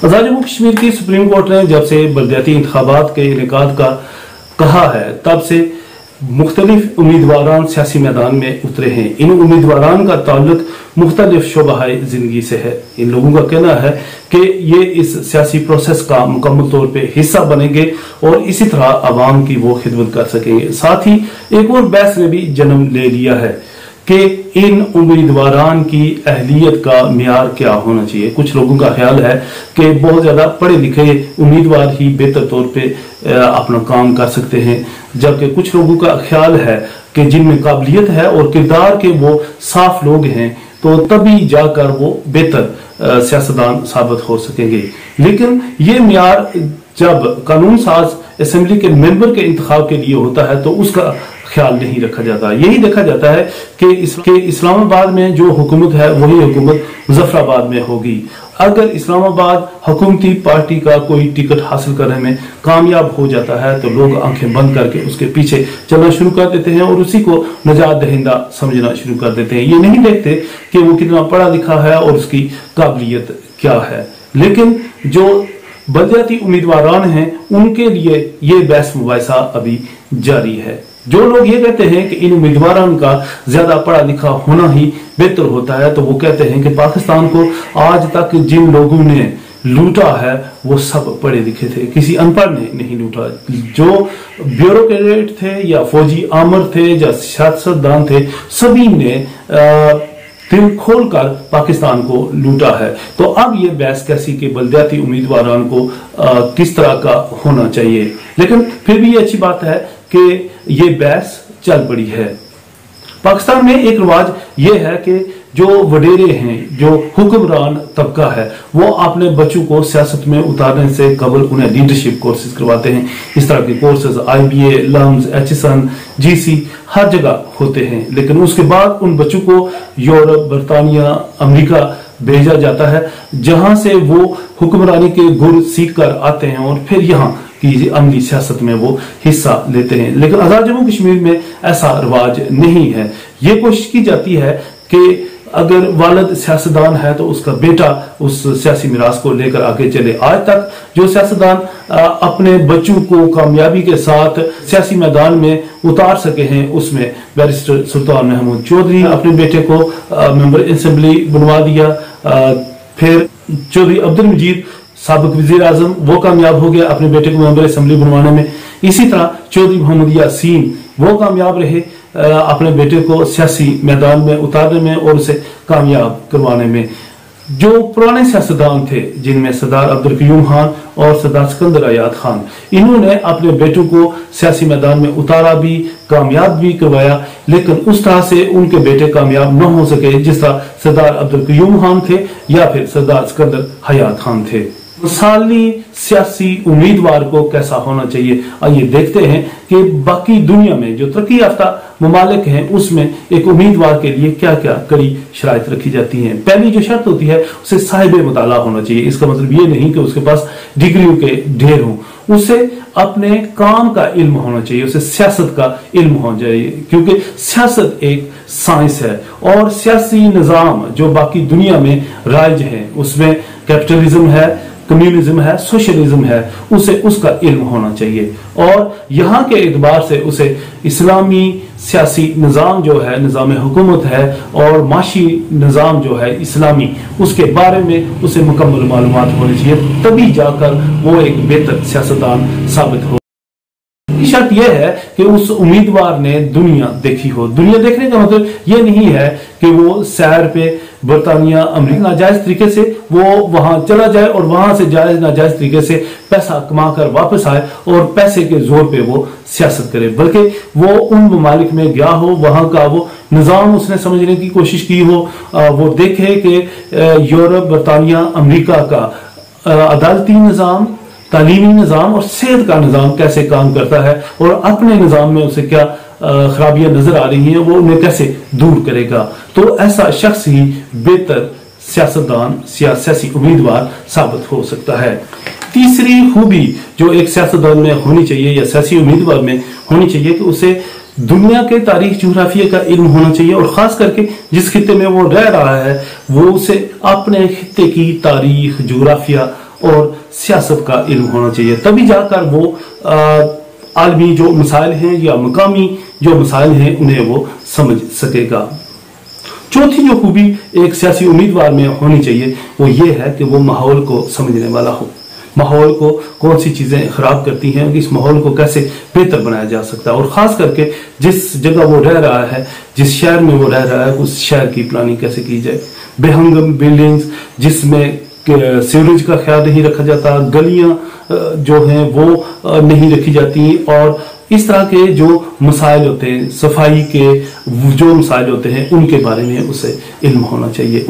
आजाद जम्मू कश्मीर की supreme court ने जब से बलदियाती इंतखाबात के इनेकाद का कहा है तब से मुख्तलिफ उम्मीदवारान सियासी मैदान में उतरे हैं। इन उम्मीदवारान का ताल्लुक मुख्तलिफ शोबाए जिंदगी से है। इन लोगों का कहना है कि ये इस सियासी प्रोसेस का मुकम्मल तौर पे हिस्सा बनेंगे और इसी तरह आवाम की वो खिदमत कर सकेंगे। साथ ही एक और बहस ने भी जन्म ले लिया है कि इन उम्मीदवारान की अहलियत का मियार क्या होना चाहिए। कुछ लोगों का ख्याल है कि बहुत ज्यादा पढ़े लिखे उम्मीदवार ही बेहतर तौर पे अपना काम कर सकते हैं, जबकि कुछ लोगों का ख्याल है कि जिनमें काबिलियत है और किरदार के वो साफ लोग हैं तो तभी जाकर वो बेहतर सियासतदान साबित हो सकेंगे। लेकिन ये मियार जब कानून साज असेंबली के मेंबर के इंतखाब के लिए होता है तो उसका ख्याल नहीं रखा जाता। यही देखा जाता है कि इस्लामाबाद में जो हुकूमत है वही हुकूमत मुजफ्फराबाद में होगी। अगर इस्लामाबाद हुकूमती पार्टी का कोई टिकट हासिल करने में कामयाब हो जाता है तो लोग आंखें बंद करके उसके पीछे चलना शुरू कर देते हैं और उसी को नजात दहिंदा समझना शुरू कर देते हैं। ये नहीं देखते कि वो कितना पढ़ा लिखा है और उसकी काबिलियत क्या है। लेकिन जो बलदियाती उम्मीदवारान हैं उनके लिए ये बहस मुबाहिसा अभी जारी है। जो लोग ये कहते हैं कि इन उम्मीदवारों का ज्यादा पढ़ा लिखा होना ही बेहतर होता है तो वो कहते हैं कि पाकिस्तान को आज तक जिन लोगों ने लूटा है वो सब पढ़े लिखे थे, किसी अनपढ़ ने नहीं लूटा। जो ब्यूरोक्रेट थे या फौजी आमर थे या सियासतदान थे, सभी ने दिल खोलकर पाकिस्तान को लूटा है। तो अब ये बहस कैसी कि बलदियाती उम्मीदवारों को किस तरह का होना चाहिए। लेकिन फिर भी ये अच्छी बात है कि ये बहस चल पड़ी है। पाकिस्तान में एक रिवाज ये है कि जो वडेरे हैं, जो हुक्मरान तबका है, वो अपने बच्चों को सियासत में उतारने से कबल उन्हें लीडरशिप कोर्सेज करवाते हैं। इस तरह के courses IBA, LUMS, HSN, GC हर जगह होते हैं। लेकिन उसके बाद उन बच्चों को यूरोप, बरतानिया, अमेरिका भेजा जाता है जहां से वो हुक्मरानी के गुर सीख कर आते हैं और फिर यहाँ की अमली सियासत में वो हिस्सा लेते हैं। लेकिन आजाद जम्मू कश्मीर में ऐसा रिवाज नहीं है। ये कोशिश की जाती है कि अगर वालिद सियासतदान है तो उसका बेटा उस सियासी मिरास को लेकर आगे चले। आज तक जो सियासतदान अपने बच्चों को कामयाबी के साथ सियासी मैदान में उतार सके हैं उसमें बैरिस्टर सुल्तान महमूद चौधरी अपने बेटे को मेंबर असेंबली बनवा दिया। फिर चौधरी अब्दुल मजीद साबिक वजीर आजम वो कामयाब हो गया अपने बेटे को मेंबर असेंबली बनवाने में। इसी तरह चौधरी मोहम्मद यासीन वो कामयाब रहे अपने बेटे को सियासी मैदान में उतारने में और उसे कामयाब करवाने में। जो पुराने सियासतदान थे जिनमें सरदार अब्दुल कयूम खान और सरदार सिकंदर आयात खान, इन्होंने अपने बेटों को सियासी मैदान में उतारा भी, कामयाब भी करवाया, लेकिन उस तरह से उनके बेटे कामयाब न हो सके जिस तरह सरदार अब्दुल कयूम खान थे या फिर सरदार सिकंदर हयात खान थे। मिसाली सियासी उम्मीदवार को कैसा होना चाहिए, आइए देखते हैं कि बाकी दुनिया में जो तरक्की याफ्ता ममालिक हैं उसमें एक उम्मीदवार के लिए क्या क्या कड़ी शराइत रखी जाती हैं। पहली जो शर्त होती है उसे साहिब मुताला होना चाहिए। इसका मतलब ये नहीं कि उसके पास डिग्रियों के ढेर हों, उसे अपने काम का इल्म होना चाहिए, उसे सियासत का इल्म होना चाहिए, क्योंकि सियासत एक साइंस है और सियासी निजाम जो बाकी दुनिया में राइज है उसमें कैपिटलिज्म है, कम्युनिज्म है, सोशलिज्म है, उसे उसका इल्म होना चाहिए। और यहाँ के एतबार से उसे इस्लामी सियासी निज़ाम जो है, निज़ाम हुकूमत है और माशी निज़ाम जो है इस्लामी, उसके बारे में उसे मुकम्मल मालूमात होनी चाहिए, तभी जाकर वो एक बेहतर सियासतदान साबित हो। शर्त यह है कि उस उम्मीदवार ने दुनिया देखी हो। दुनिया देखने का मतलब ये नहीं है कि वो सैर पे बरतानिया, अमेरिका नाजायज तरीके से वो वहां चला जाए और वहां से जायज नाजायज तरीके से पैसा कमाकर वापस आए और पैसे के जोर पे वो सियासत करे, बल्कि वो उन ममालिक में गया हो, वहां का वो निजाम उसने समझने की कोशिश की हो, वो देखे कि यूरोप, बरतानिया, अमेरिका का अदालती निजाम, तालीमी निजाम और सेहत का निजाम कैसे काम करता है और अपने निजाम में उसे क्या खराबियां नजर आ रही हैं वो उन्हें कैसे दूर करेगा। तो ऐसा शख्स ही बेहतर सियासतदान, सियासी उम्मीदवार साबित हो सकता है। तीसरी खूबी जो एक सियासतदान में होनी चाहिए या सियासी उम्मीदवार में होनी चाहिए कि उसे दुनिया के तारीख जोग्राफिया का इल्म होना चाहिए और खास करके जिस खित्ते में वो रह रहा है वो उसे अपने खित्ते की तारीख, जोग्राफिया और सियासत का इल्म होना चाहिए। तभी जाकर वो आलमी जो मसाइल हैं या मकामी जो मसाइल हैं उन्हें वो समझ सकेगा। चौथी जो खूबी एक सियासी उम्मीदवार में होनी चाहिए वो ये है कि वो माहौल को समझने वाला हो। माहौल को कौन सी चीजें खराब करती हैं, इस माहौल को कैसे बेहतर बनाया जा सकता है, और खास करके जिस जगह वो रह रहा है, जिस शहर में वो रह रहा है, उस शहर की प्लानिंग कैसे की जाए। बेहंगम बिल्डिंग्स जिसमें सीवरेज का ख्याल नहीं रखा जाता, गलियां जो हैं वो नहीं रखी जाती, और इस तरह के जो मसाइल होते हैं, सफाई के जो मसाइल होते हैं, उनके बारे में उसे इल्म होना चाहिए।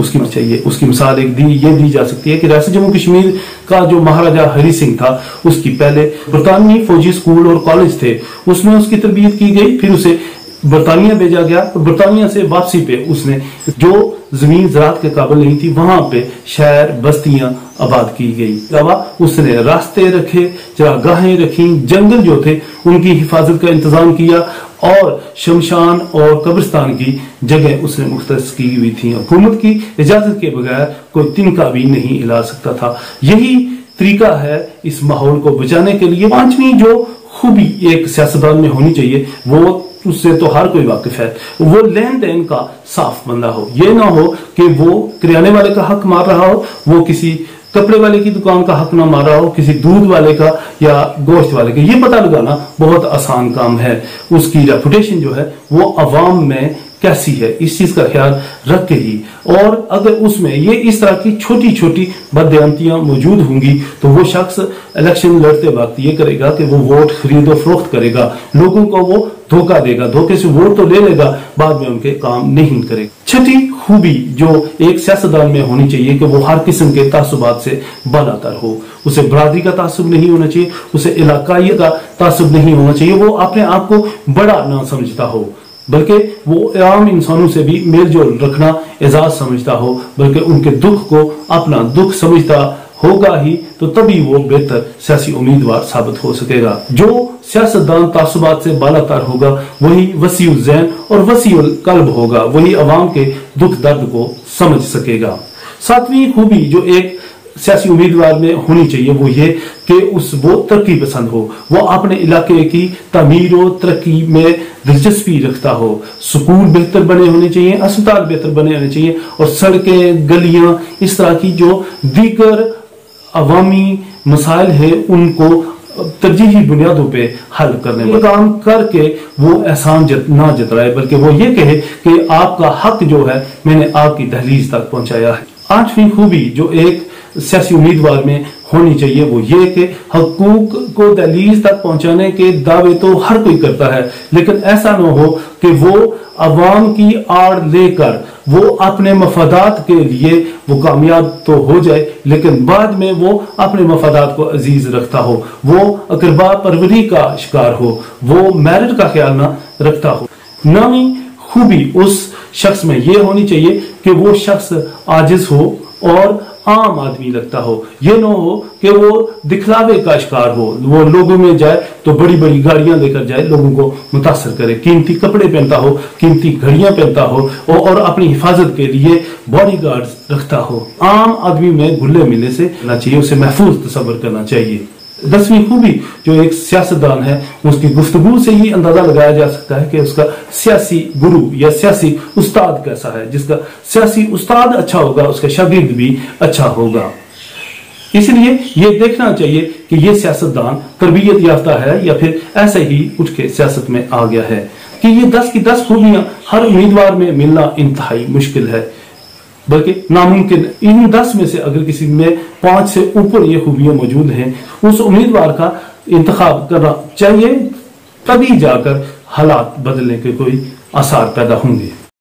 उसकी मिसाल एक ये दी जा सकती है कि रियासत जम्मू कश्मीर का जो महाराजा हरि सिंह था, उसकी पहले बरतानवी फौजी स्कूल और कॉलेज थे, उसमें उसकी तरबियत की गई, फिर उसे बरतानिया भेजा गया, और बरतानिया से वापसी पे उसने जो जमीन ज़राअत के काबिल नहीं थी वहां पे शहर बस्तियां आबाद की गई। अलावा उसने रास्ते रखे, चरागाहें रखी, जंगल जो थे उनकी हिफाजत का इंतजाम किया, और शमशान और कब्रिस्तान की जगह उसने मुख्तस की हुई थी। हुकूमत की इजाजत के बगैर कोई तिनका भी नहीं हिला सकता था। यही तरीका है इस माहौल को बचाने के लिए। पांचवी जो खूबी एक सियासतदान में होनी चाहिए वो, उससे तो हर कोई वाकिफ है, वो लेन देन का साफ बंदा हो। ये ना हो कि वो किराने वाले का हक मार रहा हो, वो किसी कपड़े वाले की दुकान का हक ना मार रहा हो, किसी दूध वाले का या गोश्त वाले का। ये पता लगाना बहुत आसान काम है। उसकी रेपुटेशन जो है वो अवाम में कैसी है, इस चीज का ख्याल रख के ही, और अगर उसमें ये इस तरह की छोटी छोटी बदयांतियां मौजूद होंगी तो वो शख्स इलेक्शन लड़ते वक्त ये करेगा कि वो वोट खरीदो फरोख्त करेगा, लोगों को वो धोखा देगा, धोखे से वोट तो ले लेगा, बाद में उनके काम नहीं करेगा। छठी खूबी जो एक सियासतदान में होनी चाहिए कि वो हर किस्म के तासुबात से बालातर हो। उसे बरादरी का तासुब नहीं होना चाहिए, उसे इलाकाई का तासुब नहीं होना चाहिए, वो अपने आप को बड़ा ना समझता हो, बल्कि वो आम इंसानों से भी मेल जोल रखना एजाज समझता हो, बल्कि उनके दुख को अपना दुख समझता होगा ही तो तभी वो बेहतर सियासी उम्मीदवार साबित हो सकेगा। जो सियासतदान तासुबात से बालातर होगा वही वसीउल ज़हन और वसीउल कल्ब होगा, वही अवाम के दुख दर्द को समझ सकेगा। सातवीं खूबी जो एक सियासी उम्मीदवार में होनी चाहिए वो ये कि वो तरक्की पसंद हो, वो अपने इलाके की तमीर और तरक्की में दिलचस्पी रखता हो। स्कूल बेहतर बने होने चाहिए, अस्पताल बेहतर बने होने चाहिए, और सड़कें, गलियां, इस तरह की जो दीगर अवामी मसाइल है उनको तरजीही बुनियादों पे हल करने में काम करके वो एहसान ना जताए, बल्कि वो ये कहे कि आपका हक जो है मैंने आपकी दहलीज तक पहुंचाया है। आठवीं खूबी जो एक सियासी उम्मीदवार में होनी चाहिए वो ये कि हकूक को दहलीज तक पहुंचाने के दावे तो हर कोई करता है, लेकिन ऐसा न हो कि वो अवाम की आड़ लेकर वो अपने मफादात के लिए वो कामयाब तो हो जाए, लेकिन बाद में वो अपने मफादात को अजीज रखता हो, वो अकरबा परवरी का शिकार हो, वो मेरिट का ख्याल ना रखता हो। नवीं खूबी उस शख्स में ये होनी चाहिए कि वो शख्स आजिज हो और आम आदमी लगता हो। ये न हो कि वो दिखलावे का शिकार हो, वो लोगों में जाए तो बड़ी बड़ी गाड़ियां लेकर जाए, लोगों को मुतासर करे, कीमती कपड़े पहनता हो, कीमती घड़ियां पहनता हो, और अपनी हिफाजत के लिए बॉडीगार्ड्स रखता हो। आम आदमी में घुले मिलने से ना चाहिए, उसे महफूज तस्वर करना चाहिए। 10वीं खूबी जो एक सियासतदान है उसकी गुफ्तगू से ही अंदाजा लगाया जा सकता है कि उसका सियासी गुरु या सियासी उस्ताद कैसा है। जिसका सियासी उस्ताद अच्छा होगा उसका शागिर्द भी अच्छा होगा। इसलिए ये देखना चाहिए कि ये सियासतदान तरबियत याफ्ता है या फिर ऐसे ही उठ के सियासत में आ गया है, कि ये 10 की 10 खूबियां हर उम्मीदवार में मिलना इंतहाई मुश्किल है, बल्कि नामुमकिन। इन 10 में से अगर किसी में 5 से ऊपर ये खूबियां मौजूद हैं, उस उम्मीदवार का इंतखाब करना चाहिए, तभी जाकर हालात बदलने के कोई आसार पैदा होंगे।